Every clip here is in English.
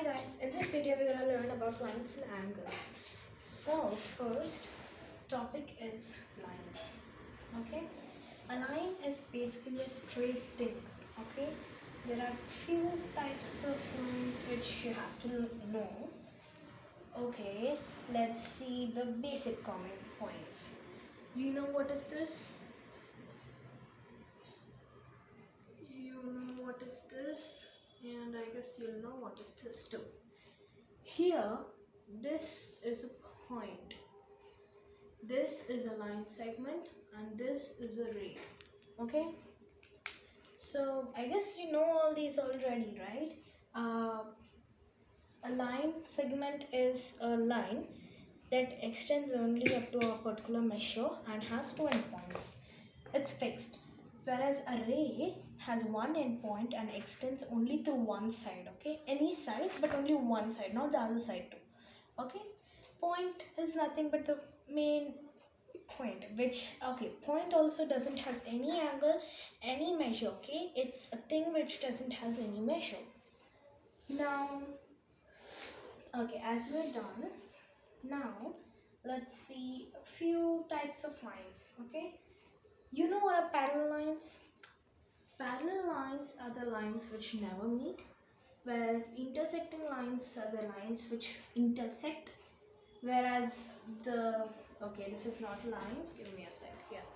Hi guys, in this video we're going to learn about lines and angles. So first topic is lines. Okay, a line is basically a straight thing. Okay, there are few types of lines which you have to know. Okay, let's see the basic common points. Do you know what is this? You know what is this? And I guess you'll know what is this too. Here, this is a point. This is a line segment and this is a ray. Okay? So, I guess you know all these already, right? A line segment is a line that extends only up to a particular measure and has two endpoints. It's fixed. Whereas a ray has one endpoint and extends only through one side, okay? Any side, but only one side, not the other side too, okay? Point is nothing but the main point, which, okay, point also doesn't have any angle, any measure, okay? It's a thing which doesn't have any measure. Now, okay, as we're done, now let's see a few types of lines, okay? You know what are parallel lines? Parallel lines are the lines which never meet, whereas intersecting lines are the lines which intersect, whereas this is not line, give me a sec, yeah.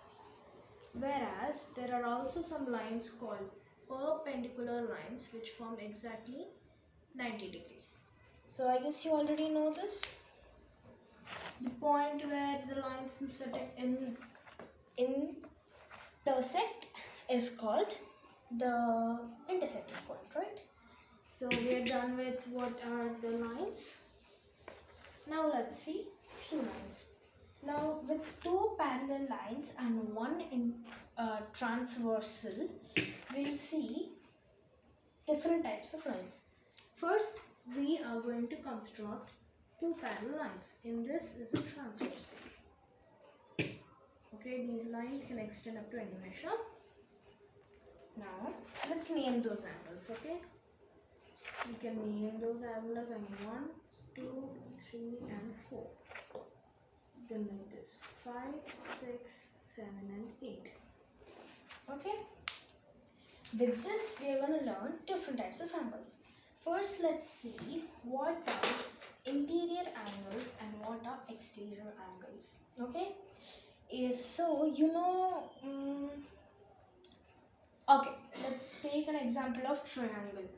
Whereas there are also some lines called perpendicular lines which form exactly 90 degrees. So I guess you already know this. The point where the lines intersect is called the intersecting point, right? So we are done with what are the lines. Now let's see few lines. Now with two parallel lines and one transversal, we'll see different types of lines. First, we are going to construct two parallel lines. In this is a transversal. Okay, these lines can extend up to any measure. Now, let's name those angles, okay? We can name those angles as 1, 2, 3, and 4. Then like this, 5, 6, 7, and 8. Okay? With this, we are going to learn different types of angles. First, let's see what are interior angles and what are exterior angles. Okay? So, you know... okay, let's take an example of triangle.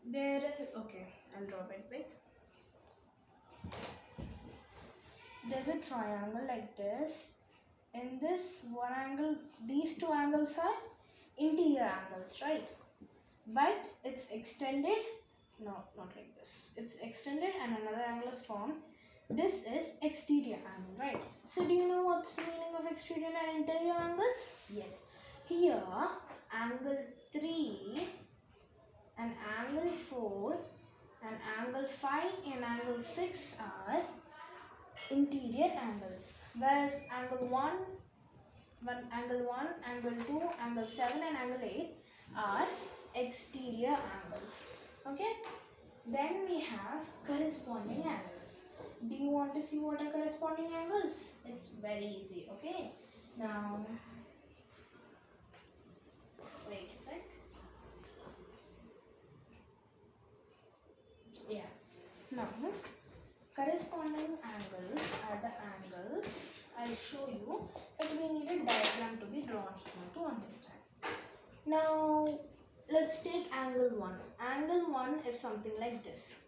Okay, I'll draw it big. There's a triangle like this. In this one angle, these two angles are interior angles, right? But it's extended, no, not like this. It's extended and another angle is formed. This is exterior angle, right? So do you know what's the meaning of exterior and interior angles? Yes. Here, angle 3 and angle 4 and angle 5 and angle 6 are interior angles, whereas angle 1, angle 2, angle 7 and angle 8 are exterior angles. Okay, then we have corresponding angles. Do you want to see what are corresponding angles? It's very easy. Okay, now wait a sec. Yeah, now corresponding angles are the angles. I'll show you, but we need a diagram to be drawn here to understand. Now let's take angle 1. Angle 1 is something like this.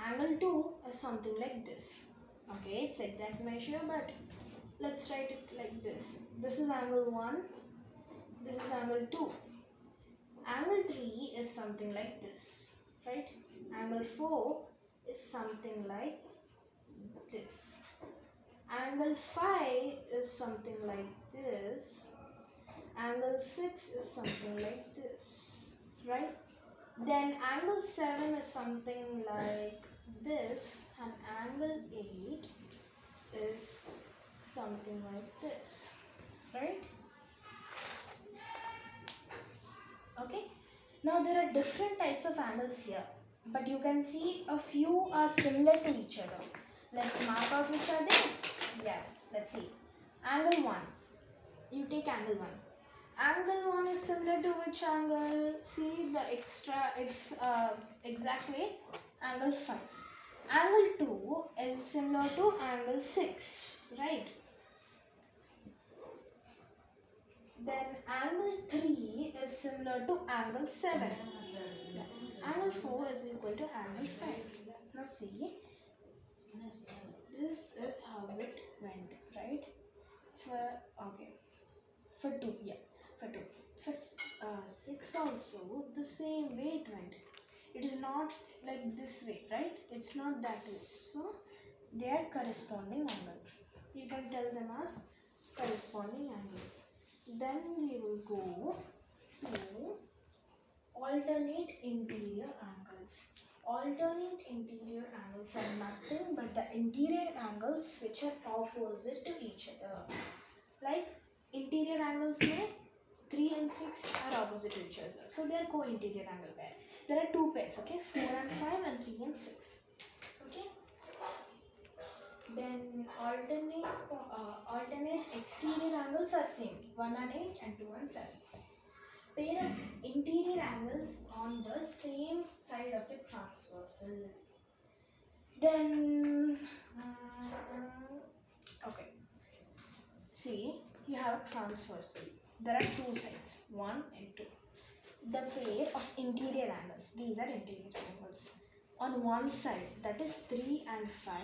Angle 2 is something like this. Okay, it's exact measure, but let's write it like this. This is angle 1. This is angle 2. Angle 3 is something like this, right? Angle 4 is something like this. Angle 5 is something like this. Angle 6 is something like this, right? Then angle 7 is something like this, and angle 8 is something like this, right? Okay, Now there are different types of angles here, but you can see a few are similar to each other. Let's mark out which are they. Yeah, let's see. Angle 1. You take angle 1. Angle 1 is similar to which angle? See the exact way? Angle 5. Angle 2 is similar to angle 6, right? Then angle 3 is similar to angle 7. Angle 4 is equal to angle 5. Now see, this is how it went, right? For 2, yeah, for 2. For 6 also, the same way it went. It is not like this way, right? It's not that way. So, they are corresponding angles. You can tell them as corresponding angles. Then we will go to alternate interior angles. Alternate interior angles are nothing but the interior angles which are opposite to each other. Like interior angles में 3 and 6 are opposite to each other. So they are co-interior angle pair. There are two pairs, okay? 4 and 5 and 3 and 6. Okay? Then alternate exterior angles are same. 1 and 8 and 2 and 7. Pair of interior angles on the same side of the transversal. Then, okay. See, you have a transversal. There are two sides, 1 and 2. The pair of interior angles, these are interior angles. On one side, that is 3 and 5,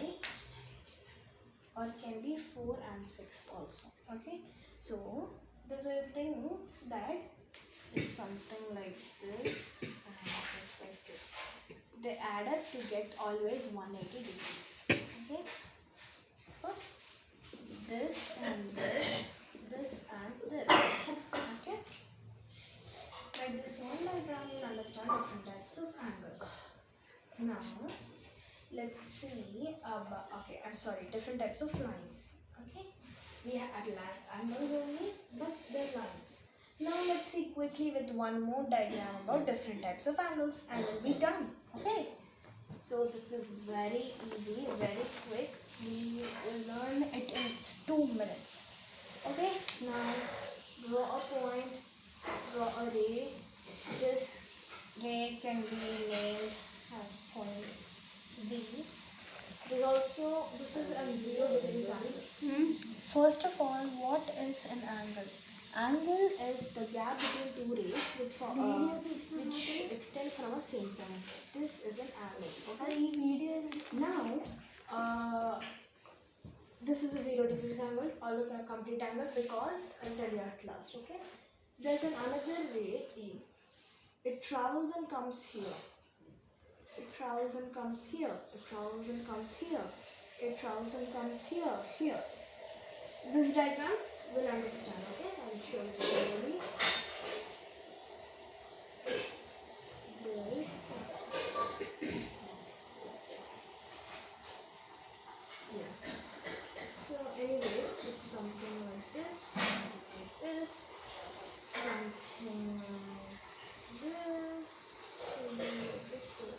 or it can be 4 and 6 also. Okay, so there's a thing that it's something like this and just like this. They add up to get always 180 degrees. Okay, so this and this and this. Okay, like this one diagram will understand different types of angles. Now let's see about, different types of lines. Okay, we have angles only, but they're lines. Now let's see quickly with one more diagram about different types of angles and we'll be done. Okay, so this is very easy, very quick. We will learn it in 2 minutes. Okay, now draw a point, draw a ray. This ray can be named as point B. This is a 0 degrees angle. First of all, what is an angle? Angle is the gap between two rays which extend from a same point. This is an angle. Okay. Now, this is a 0 degrees angle. I'll look at a complete angle because I'll tell you at last. Okay. There's another ray E. It travels and comes here. It travels and comes here. It travels and comes here. It travels and comes here. Here. This diagram will understand. Okay, I'll show you slowly. Yeah. So, anyways, it's something like this, something like this, something like this too.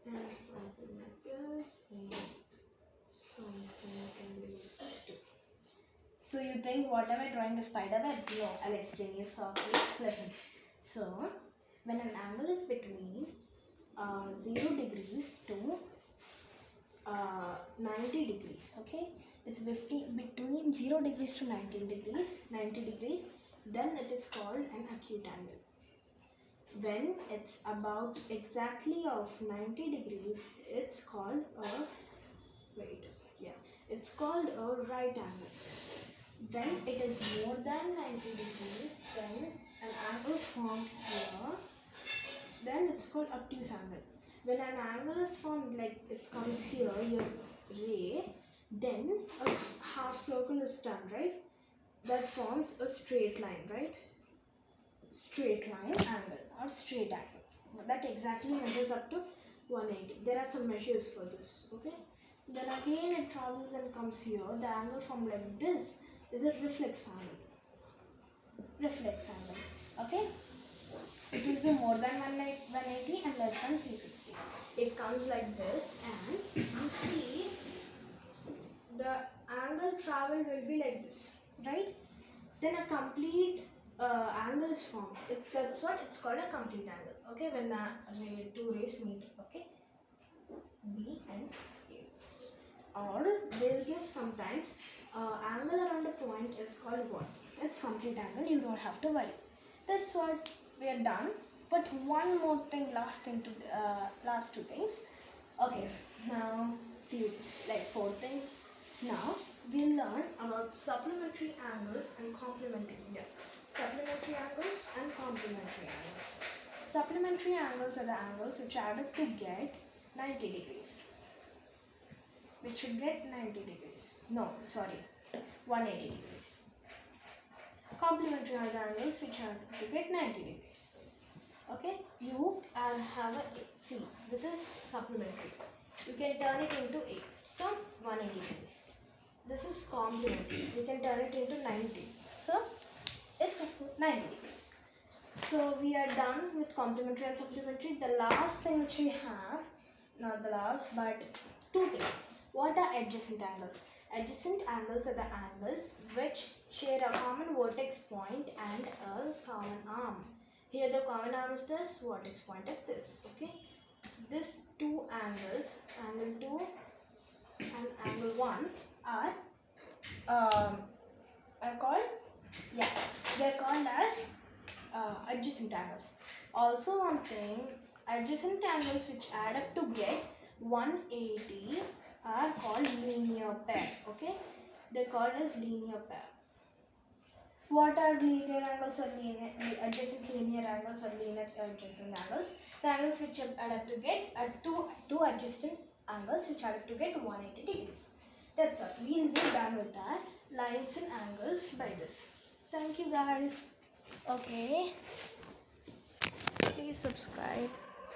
And something like this, and something can be like this too. So you think, what am I drawing, a spider web? No, I'll explain you softly. Listen. So, when an angle is between 0 degrees to 90 degrees, okay? It's between 0 degrees to 90 degrees, then it is called an acute angle. When it's about exactly of 90 degrees, it's called it's called a right angle. When it is more than 90 degrees, then an angle formed here, then it's called obtuse angle. When an angle is formed, like it comes here, your ray, then a half circle is done, right? That forms a straight line, right? Straight line angle or straight angle. That exactly measures up to 180. There are some measures for this, okay? Then again it travels and comes here. The angle from like this is a reflex angle. reflex angle. Okay, it will be more than 180 and less than 360. It comes like this, and you see the angle travel will be like this, right? Then a complete angle is formed. That's what it's called, a complete angle. Okay, when the two rays meet. Okay, B and A. Or they'll give sometimes angle around a point is called what? It's complete angle. You don't have to worry. That's what we are done. But one more thing, last two things. Okay, now few like 4 things. Now we'll learn about supplementary angles and complementary. Yeah, supplementary angles and complementary angles. Supplementary angles are the angles which add up to get 90 degrees. Which should get 90 degrees. No, sorry, 180 degrees. Complementary are the angles which add up to get 90 degrees. Okay, you have a see. This is supplementary. You can turn it into 8. So 180 degrees. This is complementary. You can turn it into 90. So it's 90 degrees. So we are done with complementary and supplementary. The last thing which we have, not the last, but 2 things. What are adjacent angles? Adjacent angles are the angles which share a common vertex point and a common arm. Here the common arm is this, vertex point is this. Okay. These 2 angles, angle 2 and angle 1, are called, yeah, they are called as adjacent angles. Also one thing, adjacent angles which add up to get 180 are called linear pair. Okay, they're called as linear pair. What are linear angles or adjacent linear angles or linear adjacent angles? The angles which add up to get two adjacent angles which add up to get 180 degrees. That's all. We'll be done with that. Lines and angles by this. Thank you guys. Okay. Please subscribe.